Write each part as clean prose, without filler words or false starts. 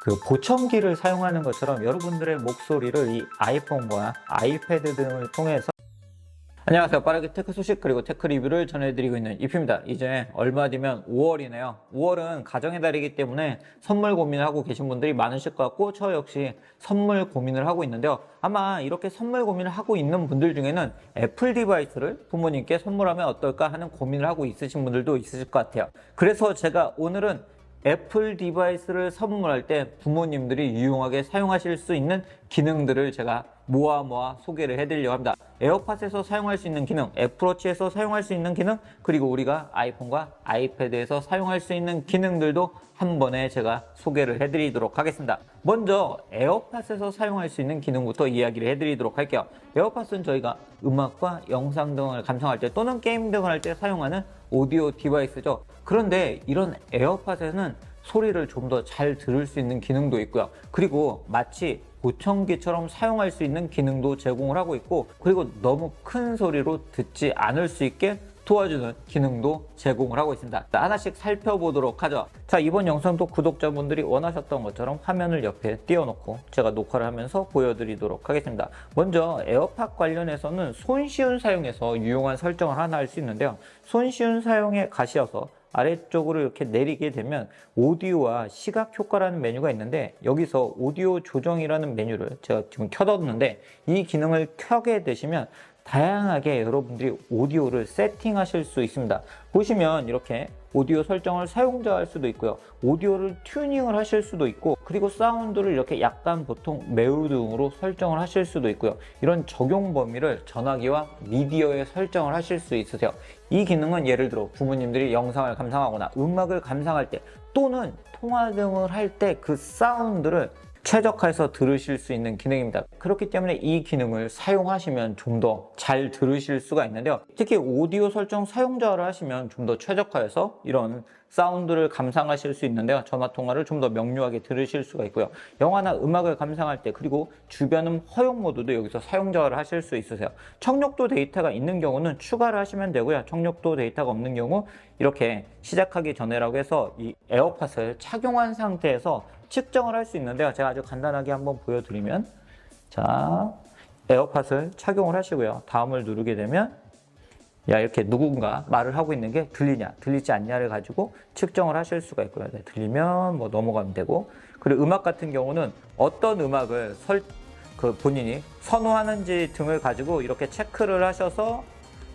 그 보청기를 사용하는 것처럼 여러분들의 목소리를 이 아이폰과 아이패드 등을 통해서 안녕하세요. 빠르게 테크 소식 그리고 테크 리뷰를 전해드리고 있는 이프입니다. 이제 얼마 뒤면 5월이네요. 5월은 가정의 달이기 때문에 선물 고민을 하고 계신 분들이 많으실 것 같고 저 역시 선물 고민을 하고 있는데요. 아마 이렇게 선물 고민을 하고 있는 분들 중에는 애플 디바이스를 부모님께 선물하면 어떨까 하는 고민을 하고 있으신 분들도 있으실 것 같아요. 그래서 제가 오늘은 애플 디바이스를 선물할 때 부모님들이 유용하게 사용하실 수 있는 기능들을 제가 모아 소개를 해드리려고 합니다. 에어팟에서 사용할 수 있는 기능, 애플워치에서 사용할 수 있는 기능, 그리고 우리가 아이폰과 아이패드에서 사용할 수 있는 기능들도 한 번에 제가 소개를 해드리도록 하겠습니다. 먼저 에어팟에서 사용할 수 있는 기능부터 이야기를 해드리도록 할게요. 에어팟은 저희가 음악과 영상 등을 감상할 때 또는 게임 등을 할 때 사용하는 오디오 디바이스죠. 그런데 이런 에어팟에는 소리를 좀 더 잘 들을 수 있는 기능도 있고요. 그리고 마치 보청기처럼 사용할 수 있는 기능도 제공을 하고 있고, 그리고 너무 큰 소리로 듣지 않을 수 있게 도와주는 기능도 제공을 하고 있습니다. 하나씩 살펴보도록 하죠. 자, 이번 영상도 구독자분들이 원하셨던 것처럼 화면을 옆에 띄워놓고 제가 녹화를 하면서 보여드리도록 하겠습니다. 먼저 에어팟 관련해서는 손쉬운 사용에서 유용한 설정을 하나 할 수 있는데요. 손쉬운 사용에 가셔서 아래쪽으로 이렇게 내리게 되면 오디오와 시각 효과라는 메뉴가 있는데, 여기서 오디오 조정이라는 메뉴를 제가 지금 켜뒀는데, 이 기능을 켜게 되시면 다양하게 여러분들이 오디오를 세팅하실 수 있습니다. 보시면 이렇게 오디오 설정을 사용자 할 수도 있고요, 오디오를 튜닝을 하실 수도 있고, 그리고 사운드를 이렇게 약간 보통 매우 등으로 설정을 하실 수도 있고요. 이런 적용 범위를 전화기와 미디어에 설정을 하실 수 있으세요. 이 기능은 예를 들어 부모님들이 영상을 감상하거나 음악을 감상할 때 또는 통화 등을 할 때 그 사운드를 최적화해서 들으실 수 있는 기능입니다. 그렇기 때문에 이 기능을 사용하시면 좀 더 잘 들으실 수가 있는데요. 특히 오디오 설정 사용자를 하시면 좀 더 최적화해서 이런 사운드를 감상하실 수 있는데요. 전화통화를 좀 더 명료하게 들으실 수가 있고요. 영화나 음악을 감상할 때, 그리고 주변음 허용 모드도 여기서 사용자를 하실 수 있으세요. 청력도 데이터가 있는 경우는 추가를 하시면 되고요. 청력도 데이터가 없는 경우 이렇게 시작하기 전에라고 해서 이 에어팟을 착용한 상태에서 측정을 할 수 있는데요. 제가 아주 간단하게 한번 보여드리면, 자, 에어팟을 착용을 하시고요. 다음을 누르게 되면 이렇게 누군가 말을 하고 있는 게 들리냐 들리지 않냐를 가지고 측정을 하실 수가 있고요. 네, 들리면 뭐 넘어가면 되고, 그리고 음악 같은 경우는 어떤 음악을 본인이 선호하는지 등을 가지고 이렇게 체크를 하셔서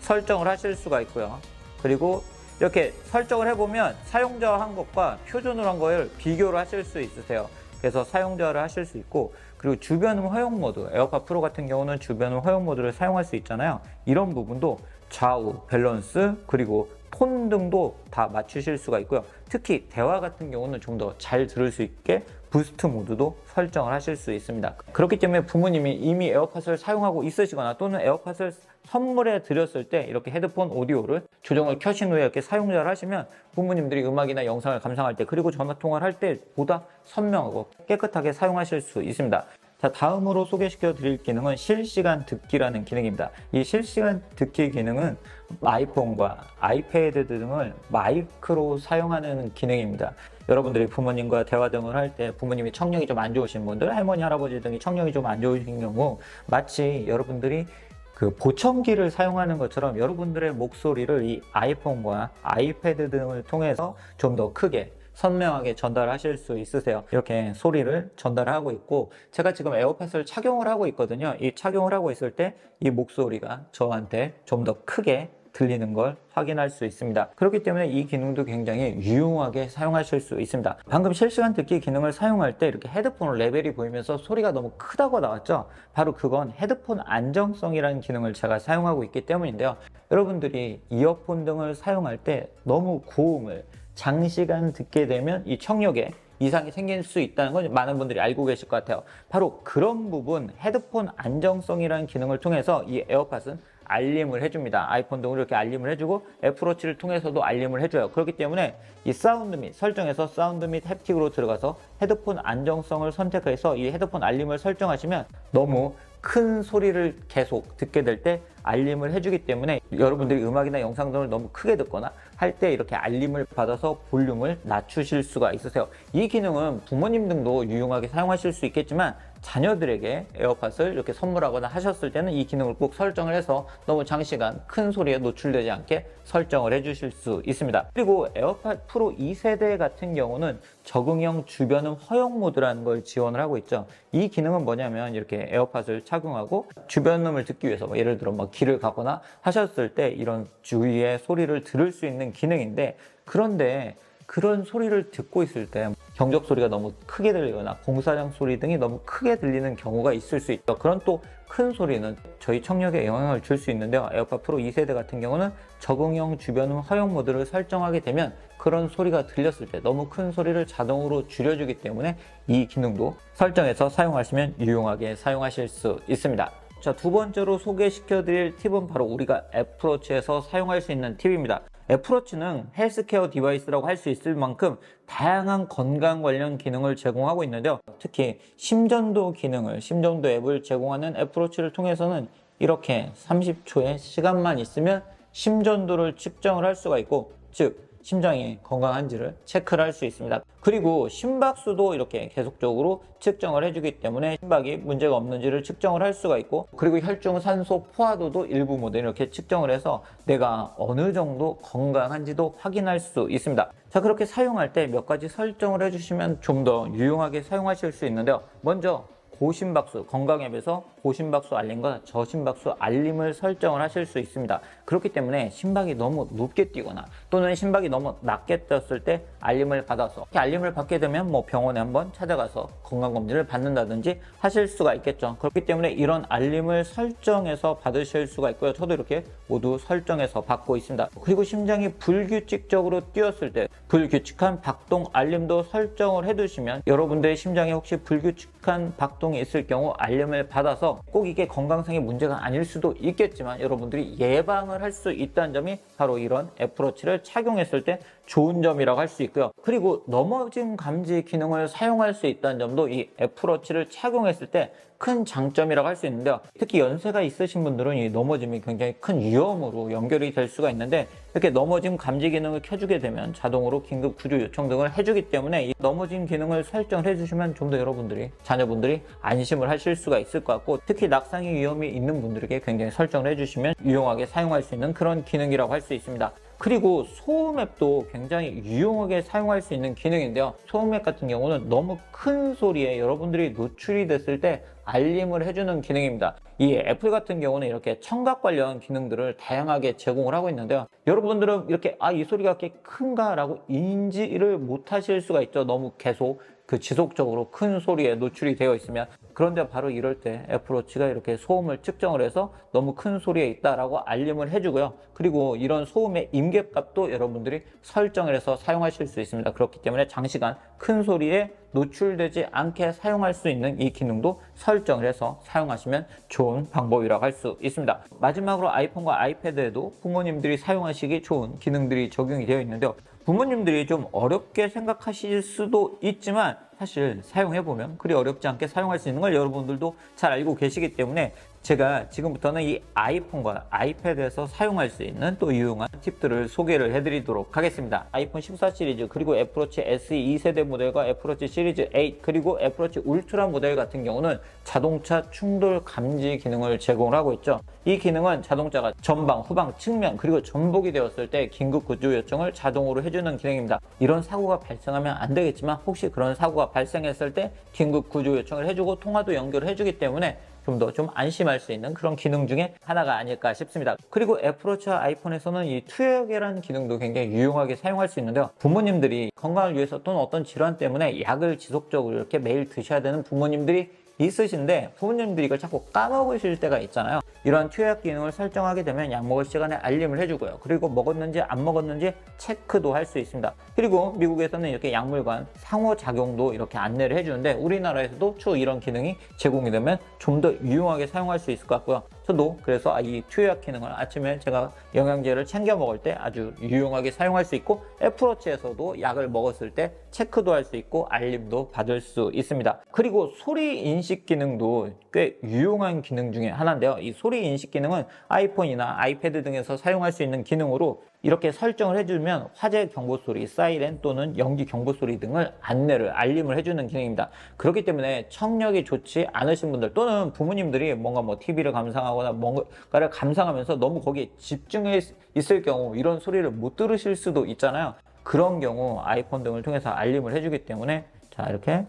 설정을 하실 수가 있고요. 그리고 이렇게 설정을 해보면 사용자가 한 것과 표준으로 한 거를 비교를 하실 수 있으세요. 그래서 사용자를 하실 수 있고, 그리고 주변음 허용 모드, 에어팟 프로 같은 경우는 주변음 허용 모드를 사용할 수 있잖아요. 이런 부분도 좌우, 밸런스, 그리고 톤 등도 다 맞추실 수가 있고요. 특히 대화 같은 경우는 좀 더 잘 들을 수 있게 부스트 모드도 설정을 하실 수 있습니다. 그렇기 때문에 부모님이 이미 에어팟을 사용하고 있으시거나 또는 에어팟을 선물해 드렸을 때 이렇게 헤드폰 오디오를 조정을 켜신 후에 이렇게 사용자를 하시면 부모님들이 음악이나 영상을 감상할 때, 그리고 전화통화를 할 때 보다 선명하고 깨끗하게 사용하실 수 있습니다. 자, 다음으로 소개시켜 드릴 기능은 실시간 듣기라는 기능입니다. 이 실시간 듣기 기능은 아이폰과 아이패드 등을 마이크로 사용하는 기능입니다. 여러분들이 부모님과 대화 등을 할 때 부모님이 청력이 좀 안 좋으신 분들, 할머니, 할아버지 등이 청력이 좀 안 좋으신 경우 마치 여러분들이 그 보청기를 사용하는 것처럼 여러분들의 목소리를 이 아이폰과 아이패드 등을 통해서 좀 더 크게 선명하게 전달하실 수 있으세요. 이렇게 소리를 전달하고 있고, 제가 지금 에어팟을 착용을 하고 있거든요. 이 착용을 하고 있을 때 이 목소리가 저한테 좀 더 크게 들리는 걸 확인할 수 있습니다. 그렇기 때문에 이 기능도 굉장히 유용하게 사용하실 수 있습니다. 방금 실시간 듣기 기능을 사용할 때 이렇게 헤드폰 레벨이 보이면서 소리가 너무 크다고 나왔죠? 바로 그건 헤드폰 안정성이라는 기능을 제가 사용하고 있기 때문인데요. 여러분들이 이어폰 등을 사용할 때 너무 고음을 장시간 듣게 되면 이 청력에 이상이 생길 수 있다는 걸 많은 분들이 알고 계실 것 같아요. 바로 그런 부분, 헤드폰 안정성이라는 기능을 통해서 이 에어팟은 알림을 해줍니다. 아이폰 등으로 이렇게 알림을 해주고 애플워치를 통해서도 알림을 해줘요. 그렇기 때문에 이 사운드 및 설정에서 사운드 및 햅틱으로 들어가서 헤드폰 안정성을 선택해서 이 헤드폰 알림을 설정하시면 너무 큰 소리를 계속 듣게 될 때 알림을 해주기 때문에 여러분들이 음악이나 영상 등을 너무 크게 듣거나 할 때 이렇게 알림을 받아서 볼륨을 낮추실 수가 있으세요. 이 기능은 부모님 등도 유용하게 사용하실 수 있겠지만 자녀들에게 에어팟을 이렇게 선물하거나 하셨을 때는 이 기능을 꼭 설정을 해서 너무 장시간 큰 소리에 노출되지 않게 설정을 해주실 수 있습니다. 그리고 에어팟 프로 2세대 같은 경우는 적응형 주변음 허용 모드라는 걸 지원을 하고 있죠. 이 기능은 뭐냐면 이렇게 에어팟을 착용하고 주변음을 듣기 위해서 예를 들어 길을 가거나 하셨을 때 이런 주위의 소리를 들을 수 있는 기능인데, 그런데 그런 소리를 듣고 있을 때 경적 소리가 너무 크게 들리거나 공사장 소리 등이 너무 크게 들리는 경우가 있을 수 있죠. 그런 또 큰 소리는 저희 청력에 영향을 줄 수 있는데요. 에어팟 프로 2세대 같은 경우는 적응형 주변음 허용 모드를 설정하게 되면 그런 소리가 들렸을 때 너무 큰 소리를 자동으로 줄여주기 때문에 이 기능도 설정해서 사용하시면 유용하게 사용하실 수 있습니다. 자, 두 번째로 소개시켜 드릴 팁은 바로 우리가 애플워치에서 사용할 수 있는 팁입니다. 애플워치는 헬스케어 디바이스라고 할 수 있을 만큼 다양한 건강 관련 기능을 제공하고 있는데요. 특히 심전도 앱을 제공하는 애플워치를 통해서는 이렇게 30초의 시간만 있으면 심전도를 측정을 할 수가 있고, 즉 심장이 건강한지를 체크를 할 수 있습니다. 그리고 심박수도 이렇게 계속적으로 측정을 해주기 때문에 심박이 문제가 없는지를 측정을 할 수가 있고, 그리고 혈중 산소 포화도도 일부 모델 이렇게 측정을 해서 내가 어느 정도 건강한지도 확인할 수 있습니다. 자, 그렇게 사용할 때 몇 가지 설정을 해주시면 좀 더 유용하게 사용하실 수 있는데요. 먼저 고심박수, 건강 앱에서 고심박수 알림과 저심박수 알림을 설정을 하실 수 있습니다. 그렇기 때문에 심박이 너무 높게 뛰거나 또는 심박이 너무 낮게 뛰었을 때 알림을 받아서, 알림을 받게 되면 병원에 한번 찾아가서 건강검진을 받는다든지 하실 수가 있겠죠. 그렇기 때문에 이런 알림을 설정해서 받으실 수가 있고요. 저도 이렇게 모두 설정해서 받고 있습니다. 그리고 심장이 불규칙적으로 뛰었을 때 불규칙한 박동 알림도 설정을 해두시면 여러분들의 심장에 혹시 불규칙한 박동이 있을 경우 알림을 받아서, 꼭 이게 건강상의 문제가 아닐 수도 있겠지만 여러분들이 예방을 할 수 있다는 점이 바로 이런 애플워치를 착용했을 때 좋은 점이라고 할 수 있고요. 그리고 넘어짐 감지 기능을 사용할 수 있다는 점도 이 애플워치를 착용했을 때 큰 장점이라고 할 수 있는데요. 특히 연세가 있으신 분들은 이 넘어짐이 굉장히 큰 위험으로 연결이 될 수가 있는데, 이렇게 넘어짐 감지 기능을 켜주게 되면 자동으로 긴급 구조 요청 등을 해주기 때문에 이 넘어짐 기능을 설정을 해주시면 좀 더 여러분들이, 자녀분들이 안심을 하실 수가 있을 것 같고, 특히 낙상의 위험이 있는 분들에게 굉장히 설정을 해주시면 유용하게 사용할 수 있는 그런 기능이라고 할 수 있습니다. 그리고 소음 앱도 굉장히 유용하게 사용할 수 있는 기능인데요. 소음 앱 같은 경우는 너무 큰 소리에 여러분들이 노출이 됐을 때 알림을 해주는 기능입니다. 이 애플 같은 경우는 이렇게 청각 관련 기능들을 다양하게 제공을 하고 있는데요. 여러분들은 이렇게 이 소리가 꽤 큰가 라고 인지를 못 하실 수가 있죠. 너무 계속 지속적으로 큰 소리에 노출이 되어 있으면. 그런데 바로 이럴 때 애플워치가 이렇게 소음을 측정을 해서 너무 큰 소리에 있다라고 알림을 해주고요. 그리고 이런 소음의 임계값도 여러분들이 설정을 해서 사용하실 수 있습니다. 그렇기 때문에 장시간 큰 소리에 노출되지 않게 사용할 수 있는 이 기능도 설정을 해서 사용하시면 좋은 방법이라고 할 수 있습니다. 마지막으로 아이폰과 아이패드에도 부모님들이 사용하시기 좋은 기능들이 적용이 되어 있는데요. 부모님들이 좀 어렵게 생각하실 수도 있지만 사실 사용해보면 그리 어렵지 않게 사용할 수 있는 걸 여러분들도 잘 알고 계시기 때문에 제가 지금부터는 이 아이폰과 아이패드에서 사용할 수 있는 또 유용한 팁들을 소개를 해드리도록 하겠습니다. 아이폰 14 시리즈, 그리고 애플워치 SE 2세대 모델과 애플워치 시리즈 8, 그리고 애플워치 울트라 모델 같은 경우는 자동차 충돌 감지 기능을 제공을 하고 있죠. 이 기능은 자동차가 전방, 후방, 측면, 그리고 전복이 되었을 때 긴급 구조 요청을 자동으로 해주는 기능입니다. 이런 사고가 발생하면 안 되겠지만 혹시 그런 사고가 발생했을 때 긴급 구조 요청을 해주고 통화도 연결을 해주기 때문에 좀 더 안심할 수 있는 그런 기능 중에 하나가 아닐까 싶습니다. 그리고 애플워치와 아이폰에서는 이 투여계라는 기능도 굉장히 유용하게 사용할 수 있는데요. 부모님들이 건강을 위해서 또는 어떤 질환 때문에 약을 지속적으로 이렇게 매일 드셔야 되는 부모님들이 있으신데, 부모님들이 이걸 자꾸 까먹으실 때가 있잖아요. 이런 투여약 기능을 설정하게 되면 약 먹을 시간에 알림을 해주고요. 그리고 먹었는지 안 먹었는지 체크도 할 수 있습니다. 그리고 미국에서는 이렇게 약물 간 상호작용도 이렇게 안내를 해주는데, 우리나라에서도 추후 이런 기능이 제공이 되면 좀 더 유용하게 사용할 수 있을 것 같고요. 저도 그래서 이 투여약 기능을 아침에 제가 영양제를 챙겨 먹을 때 아주 유용하게 사용할 수 있고, 애플워치에서도 약을 먹었을 때 체크도 할 수 있고 알림도 받을 수 있습니다. 그리고 소리 인식 기능도 꽤 유용한 기능 중에 하나인데요. 이 소리 인식 기능은 아이폰이나 아이패드 등에서 사용할 수 있는 기능으로 이렇게 설정을 해주면 화재 경보 소리, 사이렌 또는 연기 경보 소리 등을 알림을 해주는 기능입니다. 그렇기 때문에 청력이 좋지 않으신 분들 또는 부모님들이 뭔가 뭐 TV를 감상하거나 뭔가를 감상하면서 너무 거기에 집중해 있을 경우 이런 소리를 못 들으실 수도 있잖아요. 그런 경우 아이폰 등을 통해서 알림을 해주기 때문에 자, 이렇게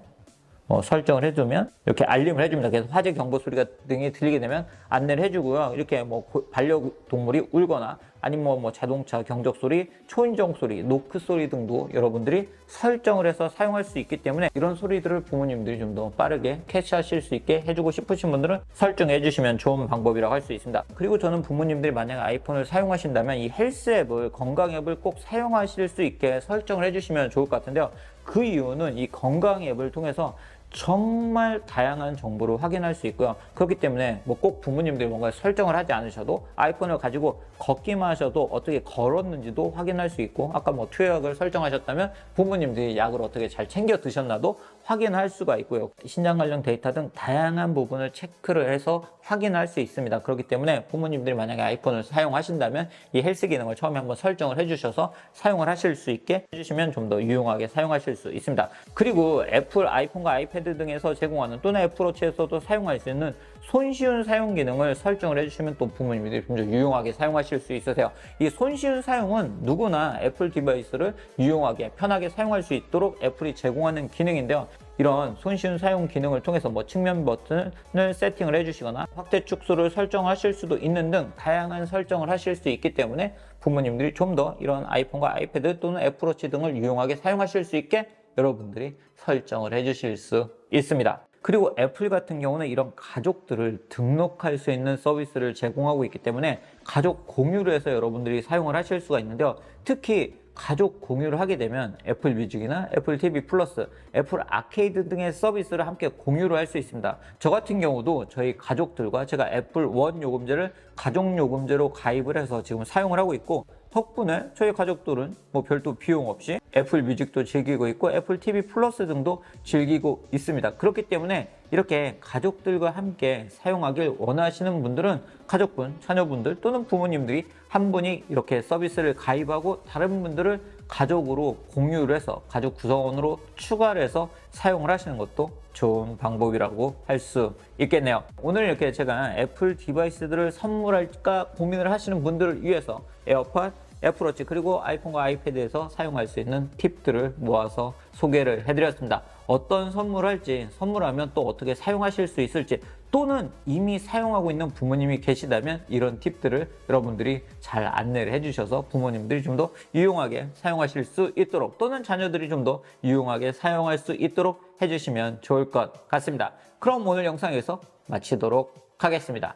설정을 해두면 이렇게 알림을 해줍니다. 그래서 화재 경보 소리가 등이 들리게 되면 안내를 해주고요. 이렇게 뭐 반려동물이 울거나 아니면 뭐 자동차 경적 소리, 초인종 소리, 노크 소리 등도 여러분들이 설정을 해서 사용할 수 있기 때문에 이런 소리들을 부모님들이 좀 더 빠르게 캐치하실 수 있게 해주고 싶으신 분들은 설정해 주시면 좋은 방법이라고 할 수 있습니다. 그리고 저는 부모님들이 만약 아이폰을 사용하신다면 이 헬스 앱을, 건강 앱을 꼭 사용하실 수 있게 설정을 해주시면 좋을 것 같은데요. 그 이유는 이 건강 앱을 통해서 정말 다양한 정보를 확인할 수 있고요. 그렇기 때문에 뭐 꼭 부모님들이 뭔가 설정을 하지 않으셔도 아이폰을 가지고 걷기만 하셔도 어떻게 걸었는지도 확인할 수 있고, 아까 뭐 투여약을 설정하셨다면 부모님들이 약을 어떻게 잘 챙겨 드셨나도 확인할 수가 있고요. 신장 관련 데이터 등 다양한 부분을 체크를 해서 확인할 수 있습니다. 그렇기 때문에 부모님들이 만약에 아이폰을 사용하신다면 이 헬스 기능을 처음에 한번 설정을 해주셔서 사용을 하실 수 있게 해주시면 좀 더 유용하게 사용하실 수 있습니다. 그리고 애플 아이폰과 아이패드 등에서 제공하는 또는 애플워치에서도 사용할 수 있는 손쉬운 사용 기능을 설정을 해주시면 또 부모님들이 좀 더 유용하게 사용하실 수 있으세요. 이 손쉬운 사용은 누구나 애플 디바이스를 유용하게 편하게 사용할 수 있도록 애플이 제공하는 기능인데요. 이런 손쉬운 사용 기능을 통해서 뭐 측면 버튼을 세팅을 해주시거나 확대 축소를 설정하실 수도 있는 등 다양한 설정을 하실 수 있기 때문에 부모님들이 좀 더 이런 아이폰과 아이패드 또는 애플워치 등을 유용하게 사용하실 수 있게 여러분들이 설정을 해주실 수 있습니다. 그리고 애플 같은 경우는 이런 가족들을 등록할 수 있는 서비스를 제공하고 있기 때문에 가족 공유를 해서 여러분들이 사용을 하실 수가 있는데요. 특히 가족 공유를 하게 되면 애플 뮤직이나 애플 TV 플러스, 애플 아케이드 등의 서비스를 함께 공유를 할 수 있습니다. 저 같은 경우도 저희 가족들과 제가 애플 원 요금제를 가족 요금제로 가입을 해서 지금 사용을 하고 있고, 덕분에 저희 가족들은 뭐 별도 비용 없이 애플 뮤직도 즐기고 있고 애플 TV 플러스 등도 즐기고 있습니다. 그렇기 때문에 이렇게 가족들과 함께 사용하길 원하시는 분들은 가족분, 자녀분들 또는 부모님들이 한 분이 이렇게 서비스를 가입하고 다른 분들을 가족으로 공유를 해서 가족 구성원으로 추가를 해서 사용을 하시는 것도 좋은 방법이라고 할 수 있겠네요. 오늘 이렇게 제가 애플 디바이스들을 선물할까 고민을 하시는 분들을 위해서 에어팟, 애플워치 그리고 아이폰과 아이패드에서 사용할 수 있는 팁들을 모아서 소개를 해드렸습니다. 어떤 선물을 할지, 선물하면 또 어떻게 사용하실 수 있을지, 또는 이미 사용하고 있는 부모님이 계시다면 이런 팁들을 여러분들이 잘 안내를 해주셔서 부모님들이 좀 더 유용하게 사용하실 수 있도록, 또는 자녀들이 좀 더 유용하게 사용할 수 있도록 해주시면 좋을 것 같습니다. 그럼 오늘 영상 여기서 마치도록 하겠습니다.